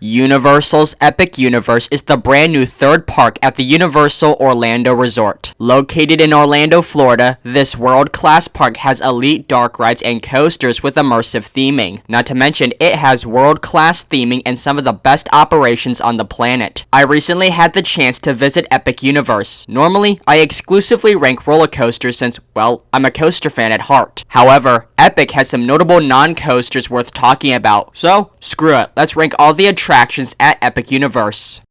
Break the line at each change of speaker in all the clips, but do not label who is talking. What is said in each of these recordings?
Universal's Epic Universe is the brand new third park at the Universal Orlando Resort. Located in Orlando, Florida, this world-class park has elite dark rides and coasters with immersive theming. Not to mention, it has world-class theming and some of the best operations on the planet. I recently had the chance to visit Epic Universe. Normally, I exclusively rank roller coasters since, well, I'm a coaster fan at heart. However, Epic has some notable non-coasters worth talking about. So, screw it, let's rank all the attractions at Epic Universe.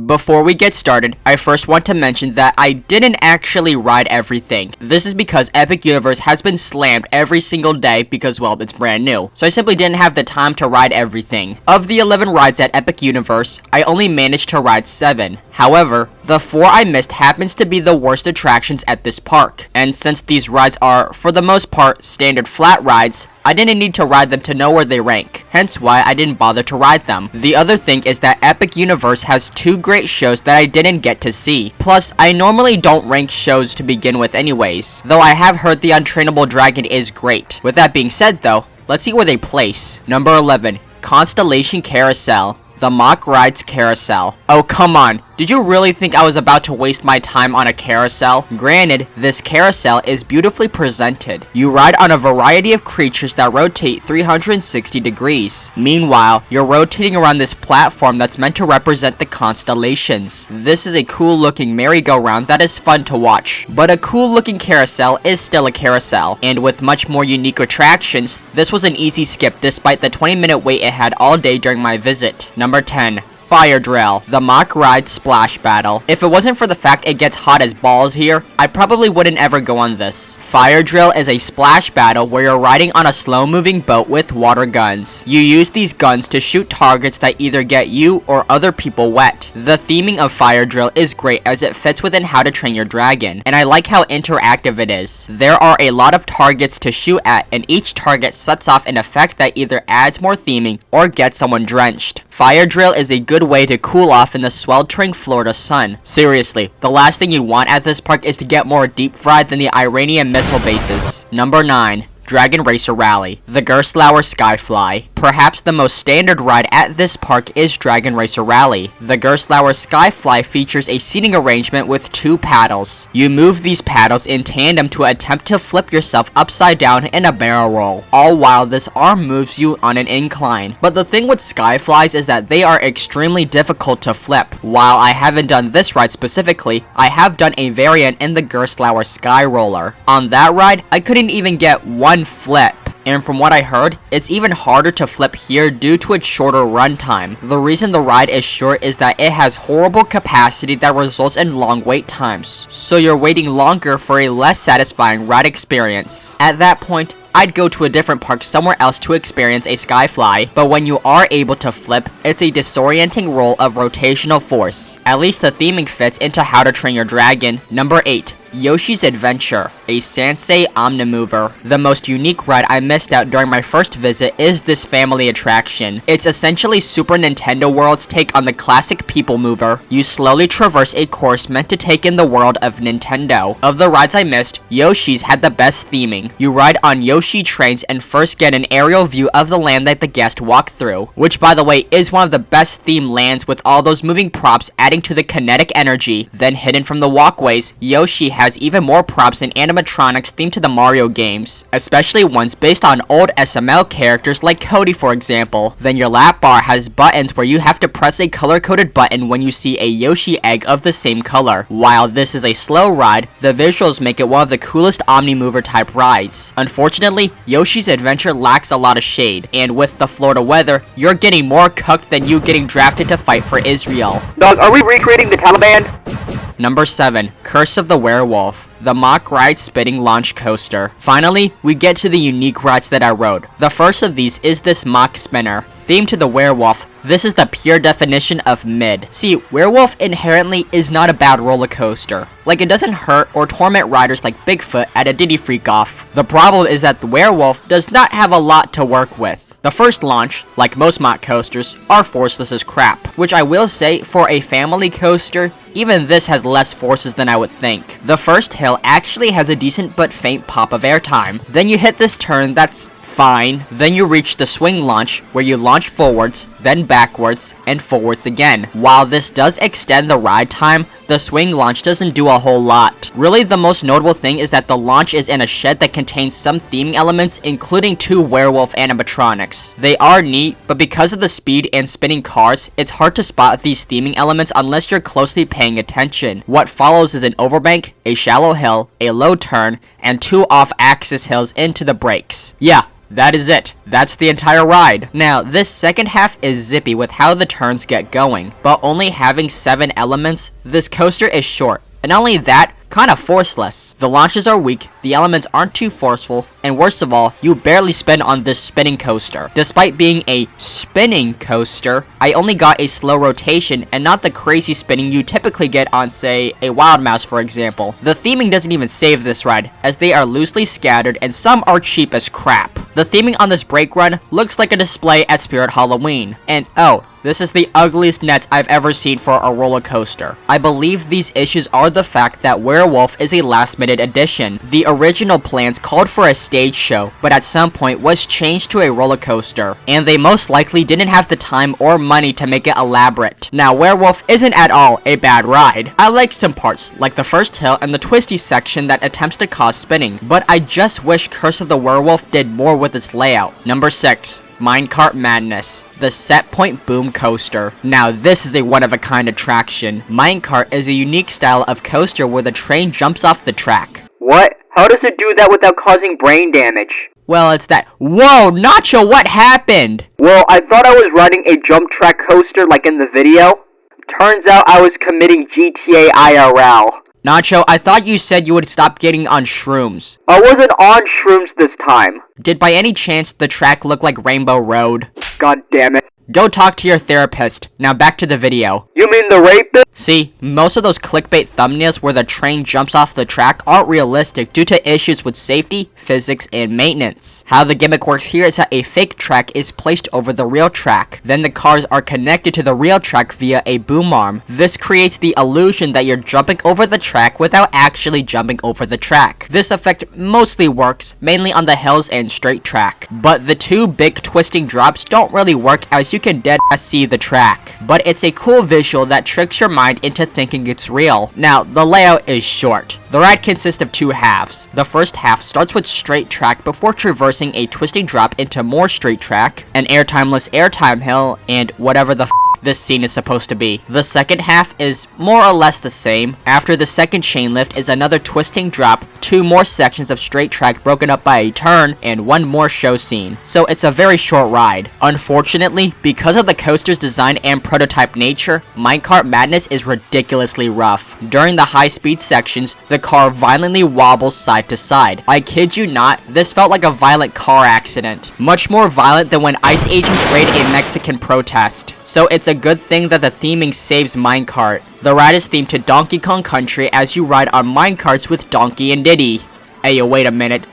Before we get started, I first want to mention that I didn't actually ride everything. This is because Epic Universe has been slammed every single day because, well, it's brand new. So I simply didn't have the time to ride everything. Of the 11 rides at Epic Universe, I only managed to ride 7. However, the 4 I missed happens to be the worst attractions at this park. And since these rides are, for the most part, standard flat rides, I didn't need to ride them to know where they rank, hence why I didn't bother to ride them. The other thing is that Epic Universe has 2 great shows that I didn't get to see. Plus, I normally don't rank shows to begin with anyways, though I have heard the Untrainable Dragon is great. With that being said though, let's see where they place. Number 11, Constellation Carousel. The Mock Rides Carousel. Oh, come on. Did you really think I was about to waste my time on a carousel? Granted, this carousel is beautifully presented. You ride on a variety of creatures that rotate 360 degrees. Meanwhile, you're rotating around this platform that's meant to represent the constellations. This is a cool looking merry-go-round that is fun to watch. But a cool looking carousel is still a carousel. And with much more unique attractions, this was an easy skip despite the 20-minute wait it had all day during my visit. Number 10. Fire Drill, the Mock Ride Splash Battle. If it wasn't for the fact it gets hot as balls here, I probably wouldn't ever go on this. Fire Drill is a splash battle where you're riding on a slow-moving boat with water guns. You use these guns to shoot targets that either get you or other people wet. The theming of Fire Drill is great as it fits within How to Train Your Dragon, and I like how interactive it is. There are a lot of targets to shoot at, and each target sets off an effect that either adds more theming or gets someone drenched. Fire Drill is a good way to cool off in the sweltering Florida sun. Seriously, the last thing you want at this park is to get more deep fried than the Iranian missile bases. Number 9. Dragon Racer Rally, the Gerstlauer Skyfly. Perhaps the most standard ride at this park is Dragon Racer Rally. The Gerstlauer Skyfly features a seating arrangement with 2 paddles. You move these paddles in tandem to attempt to flip yourself upside down in a barrel roll, all while this arm moves you on an incline. But the thing with Skyflies is that they are extremely difficult to flip. While I haven't done this ride specifically, I have done a variant in the Gerstlauer Sky Roller. On that ride, I couldn't even get one flip. And from what I heard, it's even harder to flip here due to its shorter runtime. The reason the ride is short is that it has horrible capacity that results in long wait times, so you're waiting longer for a less satisfying ride experience. At that point, I'd go to a different park somewhere else to experience a Skyfly, but when you are able to flip, it's a disorienting roll of rotational force. At least the theming fits into How to Train Your Dragon. Number 8. Yoshis Adventure, a Sansei Omnimover. The most unique ride I missed out during my first visit is this family attraction. It's essentially Super Nintendo World's take on the classic People Mover. You slowly traverse a course meant to take in the world of Nintendo. Of the rides I missed, Yoshi's had the best theming. You ride on Yoshi trains and first get an aerial view of the land that the guest walked through, which by the way is one of the best themed lands with all those moving props adding to the kinetic energy. Then hidden from the walkways, Yoshi has even more props and animatronics themed to the Mario games, especially ones based on old SML characters like Cody for example. Then your lap bar has buttons where you have to press a color-coded button when you see a Yoshi egg of the same color. While this is a slow ride, the visuals make it one of the coolest Omnimover type rides. Unfortunately, Yoshi's Adventure lacks a lot of shade, and with the Florida weather, you're getting more cooked than you getting drafted to fight for Israel.
Dog, are we recreating the Taliban?
Number 7. Curse of the Werewolf, the Mock Ride Spinning Launch Coaster. Finally, we get to the unique rides that I rode. The first of these is this Mock Spinner. Themed to the Werewolf, This is the pure definition of mid. See, Werewolf inherently is not a bad roller coaster. Like, it doesn't hurt or torment riders like Bigfoot at a Diddy Freak Off. The problem is that the Werewolf does not have a lot to work with. The first launch, like most MOT coasters, are forceless as crap, which I will say, for a family coaster, even this has less forces than I would think. The first hill actually has a decent but faint pop of airtime. Then you hit this turn that's fine. Then you reach the swing launch, where you launch forwards, then backwards, and forwards again. While this does extend the ride time, the swing launch doesn't do a whole lot. Really, the most notable thing is that the launch is in a shed that contains some theming elements, including 2 werewolf animatronics. They are neat, but because of the speed and spinning cars, it's hard to spot these theming elements unless you're closely paying attention. What follows is an overbank, a shallow hill, a low turn, and 2 off-axis hills into the brakes. Yeah, that is it. That's the entire ride. Now, this second half is zippy with how the turns get going, but only having 7 elements, this coaster is short. And not only that, kinda forceless. The launches are weak, the elements aren't too forceful, and worst of all, you barely spin on this spinning coaster. Despite being a spinning coaster, I only got a slow rotation and not the crazy spinning you typically get on, say, a Wild Mouse for example. The theming doesn't even save this ride, as they are loosely scattered and some are cheap as crap. The theming on this brake run looks like a display at Spirit Halloween. And oh, this is the ugliest nets I've ever seen for a roller coaster. I believe these issues are the fact that Werewolf is a last-minute addition. The original plans called for a stage show, but at some point was changed to a roller coaster, and they most likely didn't have the time or money to make it elaborate. Now, Werewolf isn't at all a bad ride. I like some parts, like the first hill and the twisty section that attempts to cause spinning, but I just wish Curse of the Werewolf did more with its layout. Number 6. Minecart Madness, the set point boom coaster. Now this is a one-of-a-kind attraction. Minecart is a unique style of coaster where the train jumps off the track.
What? How does it do that without causing brain damage?
Well, it's that— Whoa, Nacho, what happened?
Well, I thought I was riding a jump track coaster like in the video. Turns out I was committing GTA IRL.
Nacho, I thought you said you would stop getting on shrooms.
I wasn't on shrooms this time.
Did by any chance the track look like Rainbow Road?
God damn it.
Go talk to your therapist. Now back to the video.
You mean the rapist?
See, most of those clickbait thumbnails where the train jumps off the track aren't realistic due to issues with safety, physics, and maintenance. How the gimmick works here is that a fake track is placed over the real track. Then the cars are connected to the real track via a boom arm. This creates the illusion that you're jumping over the track without actually jumping over the track. This effect mostly works, mainly on the hills and straight track. But the 2 big twisting drops don't really work, as you can dead-ass see the track. But it's a cool visual that tricks your mind into thinking it's real. Now, the layout is short. The ride consists of 2 halves. The first half starts with straight track before traversing a twisting drop into more straight track, an airtimeless airtime hill, and whatever the this scene is supposed to be. The second half is more or less the same. After the second chain lift is another twisting drop, 2 more sections of straight track broken up by a turn, and 1 more show scene. So it's a very short ride. Unfortunately, because of the coaster's design and prototype nature, Minecart Madness is ridiculously rough. During the high-speed sections, the car violently wobbles side to side. I kid you not, this felt like a violent car accident. Much more violent than when ICE agents raid a Mexican protest. So it's a good thing that the theming saves Minecart. The ride is themed to Donkey Kong Country as you ride on minecarts with Donkey and Diddy. Hey, wait a minute.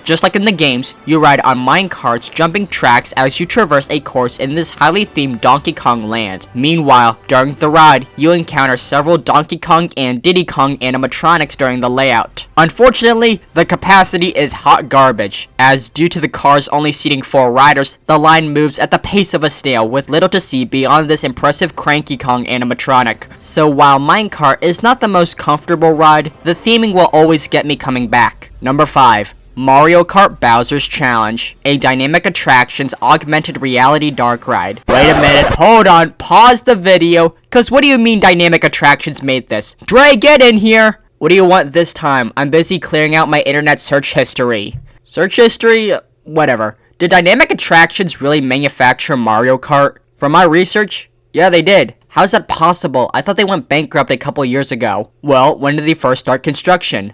Just like in the games, you ride on minecarts jumping tracks as you traverse a course in this highly themed Donkey Kong land. Meanwhile, during the ride, you encounter several Donkey Kong and Diddy Kong animatronics during the layout. Unfortunately, the capacity is hot garbage, as due to the cars only seating 4 riders, the line moves at the pace of a snail with little to see beyond this impressive Cranky Kong animatronic. So while Minecart is not the most comfortable ride, the theming will always get me coming back. Number 5. Mario Kart Bowser's Challenge, a dynamic attractions augmented reality dark ride. Wait a minute, hold on, pause the video, cause what do you mean dynamic attractions made this? Dre, get in here! What do you want this time? I'm busy clearing out my internet search history. Search history? Whatever. Did dynamic attractions really manufacture Mario Kart? From my research, yeah they did. How's that possible? I thought they went bankrupt a couple years ago. Well, when did they first start construction?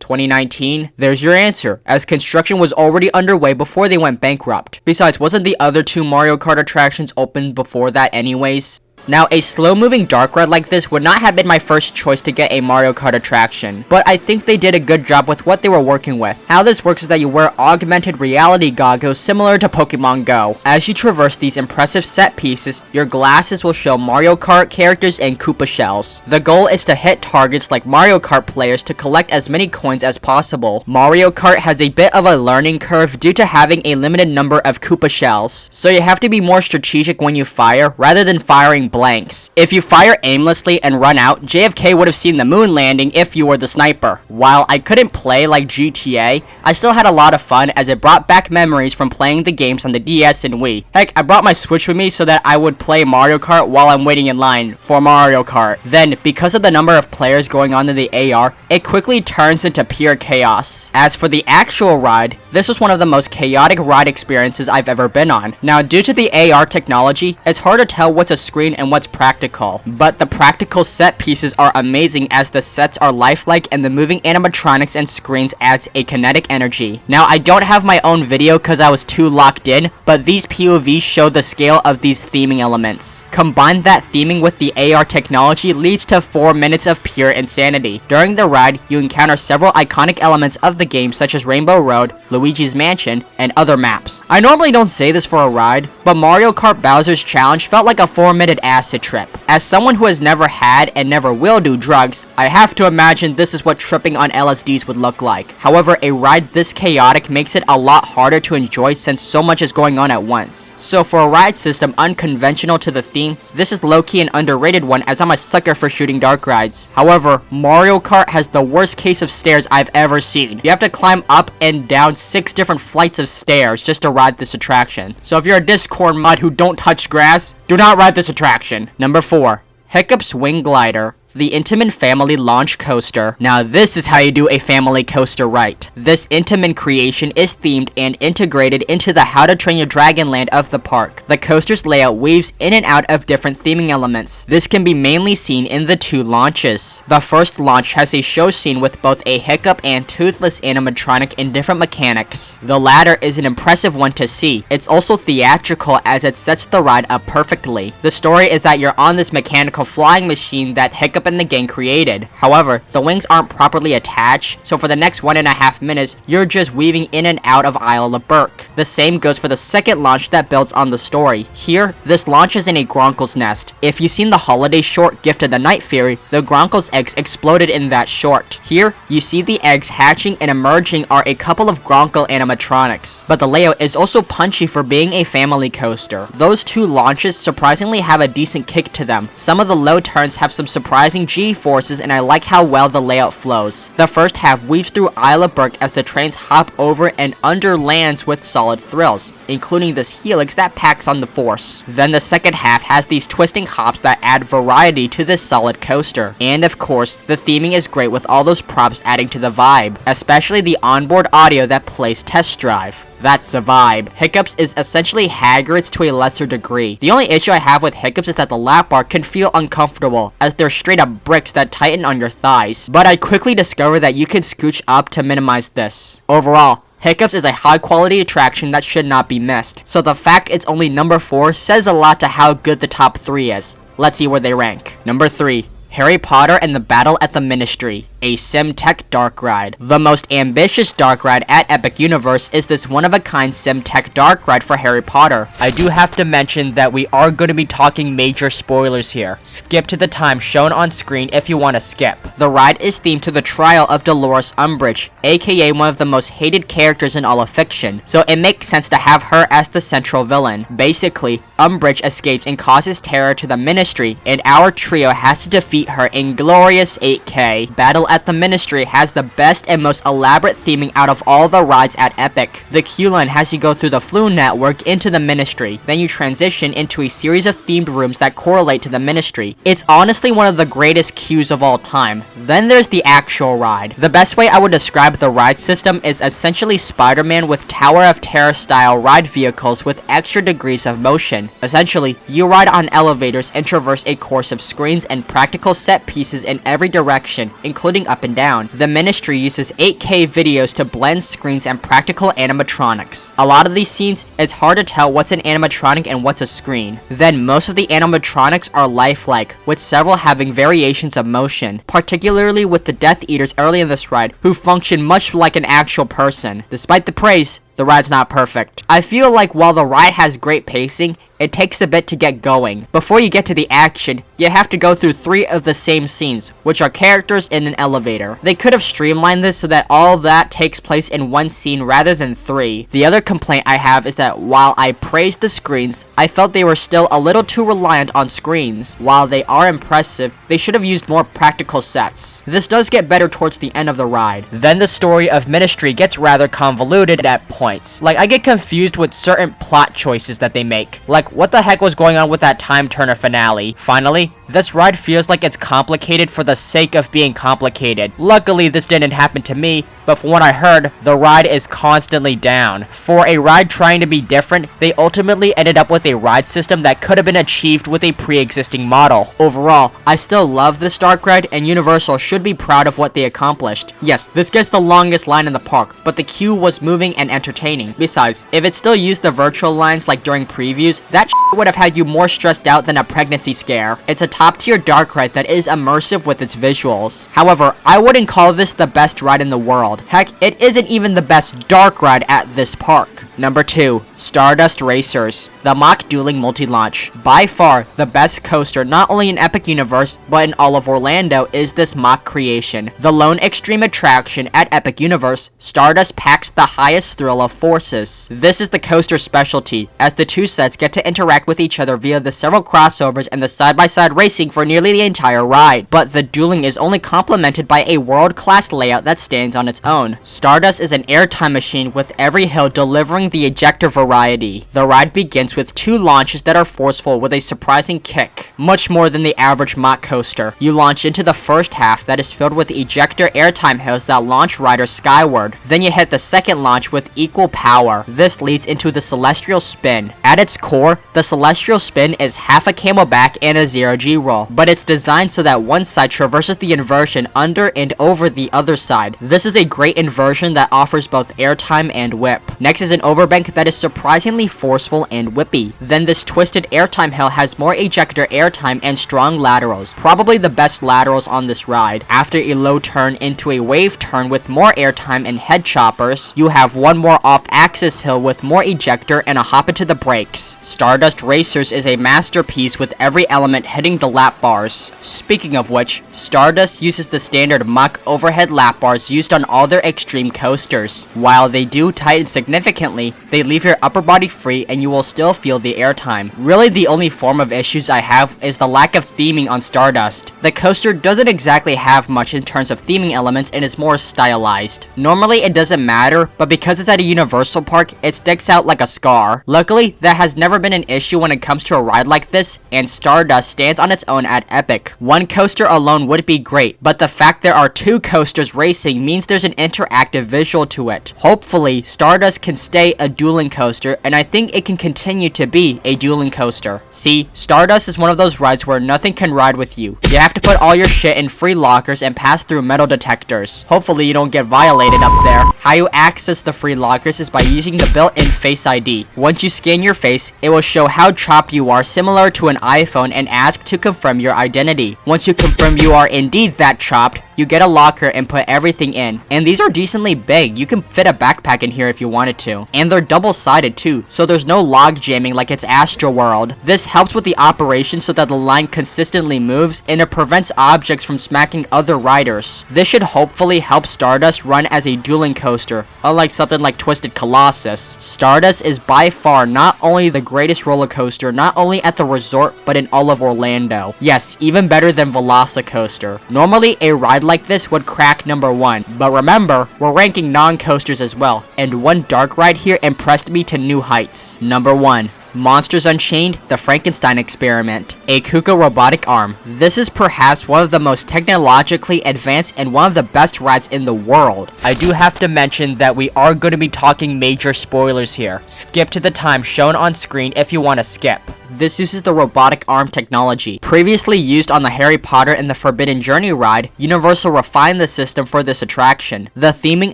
2019? There's your answer, as construction was already underway before they went bankrupt. Besides, wasn't the other 2 Mario Kart attractions open before that anyways? Now, a slow-moving dark ride like this would not have been my first choice to get a Mario Kart attraction, but I think they did a good job with what they were working with. How this works is that you wear augmented reality goggles similar to Pokemon Go. As you traverse these impressive set pieces, your glasses will show Mario Kart characters and Koopa shells. The goal is to hit targets like Mario Kart players to collect as many coins as possible. Mario Kart has a bit of a learning curve due to having a limited number of Koopa shells, so you have to be more strategic when you fire rather than firing blanks. If you fire aimlessly and run out, JFK would have seen the moon landing if you were the sniper. While I couldn't play like GTA, I still had a lot of fun as it brought back memories from playing the games on the DS and Wii. Heck, I brought my Switch with me so that I would play Mario Kart while I'm waiting in line for Mario Kart. Then, because of the number of players going on in the AR, it quickly turns into pure chaos. As for the actual ride, this was one of the most chaotic ride experiences I've ever been on. Now, due to the AR technology, it's hard to tell what's a screen and what's practical, but the practical set pieces are amazing as the sets are lifelike and the moving animatronics and screens adds a kinetic energy. Now, I don't have my own video because I was too locked in, but these POVs show the scale of these theming elements. Combine that theming with the AR technology leads to 4 minutes of pure insanity. During the ride, you encounter several iconic elements of the game such as Rainbow Road, Luigi's Mansion, and other maps. I normally don't say this for a ride, but Mario Kart Bowser's Challenge felt like a 4-minute acid trip. As someone who has never had and never will do drugs, I have to imagine this is what tripping on LSDs would look like. However, a ride this chaotic makes it a lot harder to enjoy since so much is going on at once. So for a ride system unconventional to the theme, this is low-key an underrated one as I'm a sucker for shooting dark rides. However, Mario Kart has the worst case of stairs I've ever seen. You have to climb up and down 6 different flights of stairs just to ride this attraction. So if you're a Discord mod who don't touch grass, do not ride this attraction. Number 4. Hiccups Wing Glider, the Intamin Family Launch Coaster. Now this is how you do a family coaster right. This Intamin creation is themed and integrated into the How to Train Your Dragon land of the park. The coaster's layout weaves in and out of different theming elements. This can be mainly seen in the 2 launches. The first launch has a show scene with both a Hiccup and Toothless animatronic in different mechanics. The latter is an impressive one to see. It's also theatrical as it sets the ride up perfectly. The story is that you're on this mechanical flying machine that Hiccup and the gang created. However, the wings aren't properly attached, so for the next 1.5 minutes, you're just weaving in and out of Isle of Burke. The same goes for the second launch that builds on the story. Here, this launch is in a Gronkle's nest. If you've seen the holiday short Gift of the Night Fairy, the Gronkle's eggs exploded in that short. Here, you see the eggs hatching and emerging are a couple of Gronkle animatronics. But the layout is also punchy for being a family coaster. Those 2 launches surprisingly have a decent kick to them. Some of the low turns have some surprising G-forces and I like how well the layout flows. The first half weaves through Isle of Burke as the trains hop over and under lands with solid thrills, including this helix that packs on the force. Then the second half has these twisting hops that add variety to this solid coaster. And of course, the theming is great with all those props adding to the vibe, especially the onboard audio that plays Test Drive. That's the vibe. Hiccups is essentially Hagrid's to a lesser degree. The only issue I have with Hiccups is that the lap bar can feel uncomfortable, as they're straight up bricks that tighten on your thighs. But I quickly discovered that you can scooch up to minimize this. Overall, Hiccups is a high quality attraction that should not be missed. So the fact it's only number 4 says a lot to how good the top 3 is. Let's see where they rank. Number 3. Harry Potter and the Battle at the Ministry, a SimTech dark ride. The most ambitious dark ride at Epic Universe is this one-of-a-kind SimTech dark ride for Harry Potter. I do have to mention that we are going to be talking major spoilers here. Skip to the time shown on screen if you want to skip. The ride is themed to the trial of Dolores Umbridge, aka one of the most hated characters in all of fiction, so it makes sense to have her as the central villain. Basically, Umbridge escapes and causes terror to the Ministry, and our trio has to defeat her in glorious 8K. Battle at the Ministry has the best and most elaborate theming out of all the rides at Epic. The queue line has you go through the Flume Network into the Ministry, then you transition into a series of themed rooms that correlate to the Ministry. It's honestly one of the greatest queues of all time. Then there's the actual ride. The best way I would describe the ride system is essentially Spider-Man with Tower of Terror style ride vehicles with extra degrees of motion. Essentially, you ride on elevators and traverse a course of screens and practical set pieces in every direction, including moving up and down. The Ministry uses 8K videos to blend screens and practical animatronics. A lot of these scenes, it's hard to tell what's an animatronic and what's a screen. Then most of the animatronics are lifelike, with several having variations of motion, particularly with the Death Eaters early in this ride, who function much like an actual person. Despite the praise, the ride's not perfect. I feel like while the ride has great pacing, it takes a bit to get going. Before you get to the action, you have to go through 3 of the same scenes, which are characters in an elevator. They could have streamlined this so that all that takes place in one scene rather than 3. The other complaint I have is that while I praised the screens, I felt they were still a little too reliant on screens. While they are impressive, they should have used more practical sets. This does get better towards the end of the ride. Then the story of Ministry gets rather convoluted at points. Like, I get confused with certain plot choices that they make. Like, what the heck was going on with that time turner finale? Finally, this ride feels like it's complicated for the sake of being complicated. Luckily, this didn't happen to me, but from what I heard, the ride is constantly down. For a ride trying to be different, they ultimately ended up with a ride system that could have been achieved with a pre-existing model. Overall, I still love this dark ride, and Universal should be proud of what they accomplished. Yes, this gets the longest line in the park, but the queue was moving and entertaining. Besides, if it still used the virtual lines like during previews, that would have had you more stressed out than a pregnancy scare. It's a top-tier dark ride that is immersive with its visuals. However, I wouldn't call this the best ride in the world. Heck, it isn't even the best dark ride at this park. Number 2. Stardust Racers, the mock dueling multi-launch. By far, the best coaster not only in Epic Universe, but in all of Orlando is this mock creation. The lone extreme attraction at Epic Universe, Stardust packs the highest thrill of forces. This is the coaster's specialty, as the 2 sets get to interact with each other via the several crossovers and the side-by-side racing for nearly the entire ride. But the dueling is only complemented by a world-class layout that stands on its own. Stardust is an airtime machine with every hill delivering the ejector variety. The ride begins with 2 launches that are forceful with a surprising kick, much more than the average mock coaster. You launch into the first half that is filled with ejector airtime hills that launch riders skyward. Then you hit the second launch with equal power. This leads into the Celestial Spin. At its core, the Celestial Spin is half a camelback and a 0G roll, but it's designed so that one side traverses the inversion under and over the other side. This is a great inversion that offers both airtime and whip. Next is an overbank that is surprisingly forceful and whippy. Then this twisted airtime hill has more ejector airtime and strong laterals, probably the best laterals on this ride. After a low turn into a wave turn with more airtime and head choppers, you have one more off-axis hill with more ejector and a hop into the brakes. Stardust Racers is a masterpiece with every element hitting the lap bars. Speaking of which, Stardust uses the standard mock overhead lap bars used on all their extreme coasters. While they do tighten significantly, they leave your upper body free and you will still feel the airtime. Really, the only form of issues I have is the lack of theming on Stardust. The coaster doesn't exactly have much in terms of theming elements and is more stylized. Normally it doesn't matter, but because it's at a Universal park, it sticks out like a scar. Luckily, that has never been an issue when it comes to a ride like this, and Stardust stands on its own at Epic. One coaster alone would be great, but the fact there are 2 coasters racing means there's an interactive visual to it. Hopefully, Stardust can stay a dueling coaster, and I think it can continue to be a dueling coaster. See, Stardust is one of those rides where nothing can ride with you. You have to put all your shit in free lockers and pass through metal detectors. Hopefully you don't get violated up there. How you access the free lockers is by using the built-in Face ID. Once you scan your face, it will show how chopped you are, similar to an iPhone, and ask to confirm your identity. Once you confirm you are indeed that chopped, you get a locker and put everything in. And these are decently big. You can fit a backpack in here if you wanted to. And they're double-sided too, so there's no log jamming like it's Astroworld. This helps with the operation so that the line consistently moves, and it prevents objects from smacking other riders. This should hopefully help Stardust run as a dueling coaster, unlike something like Twisted Colossus. Stardust is by far not only the greatest roller coaster, not only at the resort, but in all of Orlando. Yes, even better than Velocicoaster. Normally, a ride like this would crack number 1, but remember, we're ranking non-coasters as well, and one dark ride here impressed me to new heights. Number 1. Monsters Unchained, The Frankenstein Experiment, a KUKA robotic arm. This is perhaps one of the most technologically advanced and one of the best rides in the world. I do have to mention that we are going to be talking major spoilers here. Skip to the time shown on screen if you want to skip. this uses the robotic arm technology. Previously used on the Harry Potter and the Forbidden Journey ride, Universal refined the system for this attraction. The theming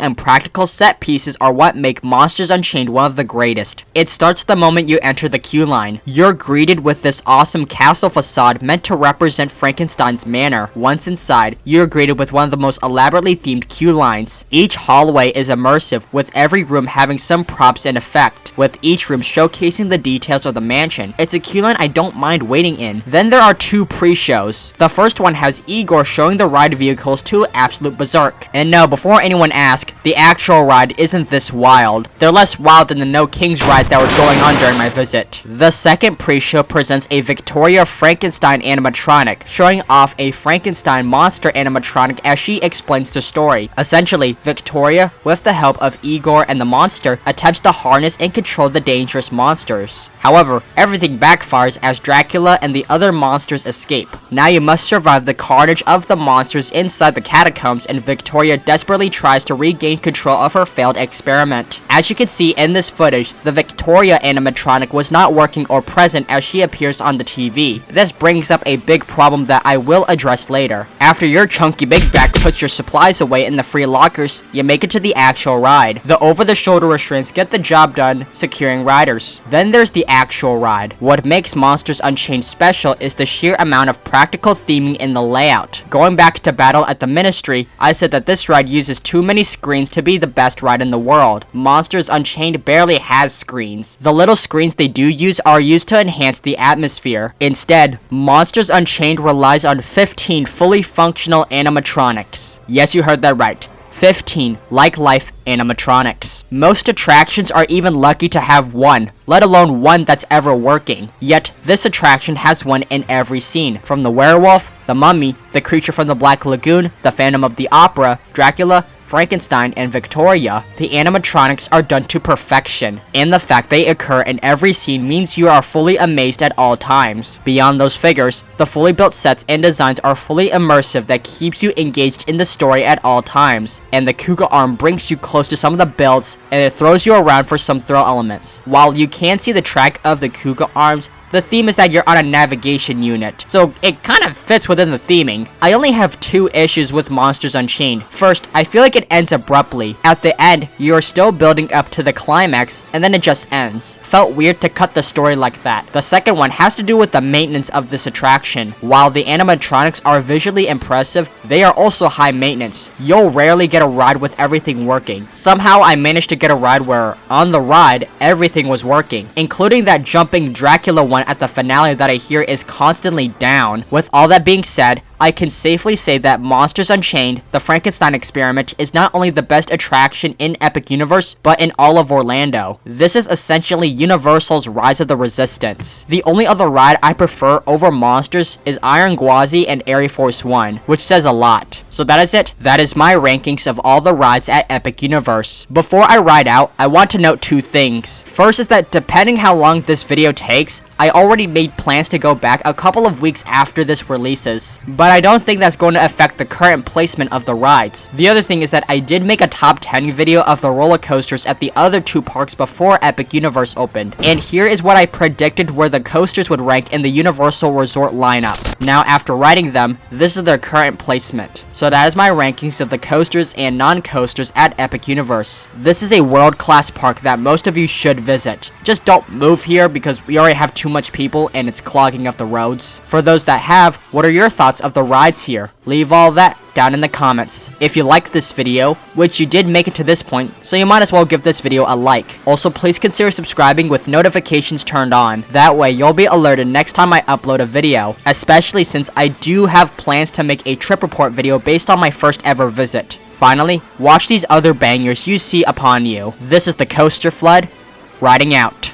and practical set pieces are what make Monsters Unchained one of the greatest. It starts the moment you enter the queue line. You're greeted with this awesome castle facade meant to represent Frankenstein's manor. Once inside, you're greeted with one of the most elaborately themed queue lines. Each hallway is immersive, with every room having some props and effect, with each room showcasing the details of the mansion. It's a queue line I don't mind waiting in. Then there are two pre-shows. The first one has Igor showing the ride vehicles to absolute berserk. And no, before anyone asks, the actual ride isn't this wild. They're less wild than the No Kings rides that were going on during my visit. The second pre-show presents a Victoria Frankenstein animatronic, showing off a Frankenstein monster animatronic as she explains the story. Essentially, Victoria, with the help of Igor and the monster, attempts to harness and control the dangerous monsters. However, everything backfires as Dracula and the other monsters escape. Now you must survive the carnage of the monsters inside the catacombs, and Victoria desperately tries to regain control of her failed experiment. As you can see in this footage, the Victoria animatronic was not working or present as she appears on the TV. This brings up a big problem that I will address later. After your chunky big bag puts your supplies away in the free lockers, you make it to the actual ride. The over-the-shoulder restraints get the job done, securing riders. Then there's the actual ride. What makes Monsters Unchained special is the sheer amount of practical theming in the layout. Going back to Battle at the Ministry, I said that this ride uses too many screens to be the best ride in the world. Monsters Unchained barely has screens. The little screens they do use are used to enhance the atmosphere. Instead, Monsters Unchained relies on 15 fully functional animatronics. Yes, you heard that right. 15 like-life animatronics. Most attractions are even lucky to have one, let alone one that's ever working. Yet, this attraction has one in every scene, from the Werewolf, the Mummy, the Creature from the Black Lagoon, the Phantom of the Opera, Dracula, Frankenstein, and Victoria. The animatronics are done to perfection, and the fact they occur in every scene means you are fully amazed at all times. Beyond those figures, the fully built sets and designs are fully immersive that keeps you engaged in the story at all times, and the Kuga arm brings you close to some of the builds, and it throws you around for some thrill elements. While you can see the track of the Kuga arms, the theme is that you're on a navigation unit, so it kind of fits within the theming. I only have two issues with Monsters Unchained. First, I feel like it ends abruptly. At the end, you're still building up to the climax, and then it just ends. Felt weird to cut the story like that. The second one has to do with the maintenance of this attraction. While the animatronics are visually impressive, they are also high maintenance. You'll rarely get a ride with everything working. Somehow I managed to get a ride where, on the ride, everything was working, including that jumping Dracula one at the finale that I hear is constantly down. With all that being said, I can safely say that Monsters Unchained, the Frankenstein experiment, is not only the best attraction in Epic Universe, but in all of Orlando. This is essentially Universal's Rise of the Resistance. The only other ride I prefer over Monsters is Iron Gwazi and Air Force One, which says a lot. So that is it. That is my rankings of all the rides at Epic Universe. Before I ride out, I want to note two things. First is that depending how long this video takes, I already made plans to go back a couple of weeks after this releases, but I don't think that's going to affect the current placement of the rides. The other thing is that I did make a top 10 video of the roller coasters at the other two parks before Epic Universe opened, and here is what I predicted where the coasters would rank in the Universal Resort lineup. Now after riding them, this is their current placement. So that is my rankings of the coasters and non-coasters at Epic Universe. This is a world-class park that most of you should visit. Just don't move here because we already have too much people and it's clogging up the roads. For those that have, what are your thoughts of the rides here? Leave all that down in the comments. If you liked this video, which you did make it to this point, so you might as well give this video a like. Also, please consider subscribing with notifications turned on. That way, you'll be alerted next time I upload a video, especially since I do have plans to make a trip report video based on my first ever visit. Finally, watch these other bangers you see upon you. This is the Coaster Flood, riding out.